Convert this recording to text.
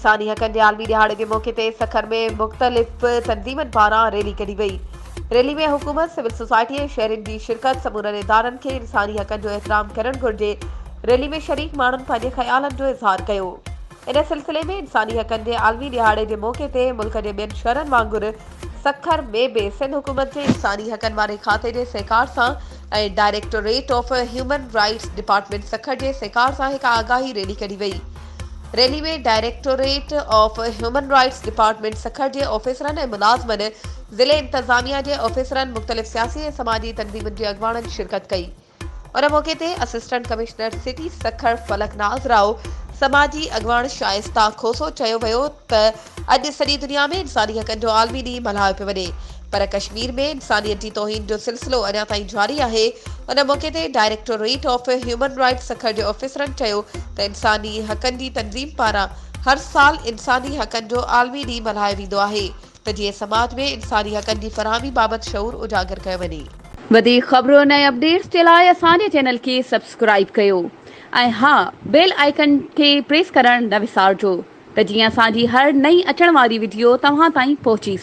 इंसानी हक़नि जे आलमी दिहाड़े के मौके ते सखर में मुख़्तलिफ़ तंज़ीमनि पारां रैली कढी वई। रैली में हुकूमत, सिविल सोसाइटी ऐं शहरियुनि जी शिरकत समूरनि इदारनि खे इंसानी हक़नि जो एहतराम करणु घुरिजे। रैली में शरीक माण्हुनि पंहिंजे ख़्यालनि जो इज़हार कयो। इन सिलसिले में इंसानी हक़नि जे आलमी दिहाड़े जे मौके ते मुल्क जे ॿियनि शहरनि वांगुरु सखर में बि सिंध हुकूमत जे इंसानी हक़नि वारे खाते जे सहकार सां ऐं directorate of human rights department Sukkur जे सहकार सां हिकु आगाही रैली कढी वई। रैली में directorate of human rights department Sukkur जे ऑफिसरनि ऐं मुलाज़िमनि, ज़िले इंतज़ामिया जे ऑफिसरनि, मुख़्तलिफ़ सियासी ऐं समाजी तंज़ीमुनि जे अॻवाननि शिरकत कई। उन मौके ते assistant commissioner city Sukkur Falaknaz Rao, समाजी अॻवान शाइस्ता खोसो चयो वियो त अॼु सॼी दुनिया में इंसानी हक़नि जो आलमी ॾींहुं मल्हायो पियो वञे, पर कश्मीर में इंसानियत जी तौहीन जो सिलसिलो अञा ताईं जारी आहे। उन मौके ते directorate of human rights Sukkur जे ऑफिसरनि चयो त इंसानी हक़नि जी तंज़ीम पारां हर साल इंसानी हक़नि जो आलमी ॾींहुं मल्हायो वेंदो आहे त जीअं समाज में इंसानी हक़नि जी फरहमी बाबति शऊर उजागर कयो वञे। वधीक ख़बरुनि ऐं अपडेट्स जे लाइ असांजे चैनल खे सब्सक्राइब कयो ऐं हा, बेल आइकन खे प्रेस करणु न विसारिजो त जीअं असांजी हर नई अचण वारी वीडियो तव्हां ताईं पहुची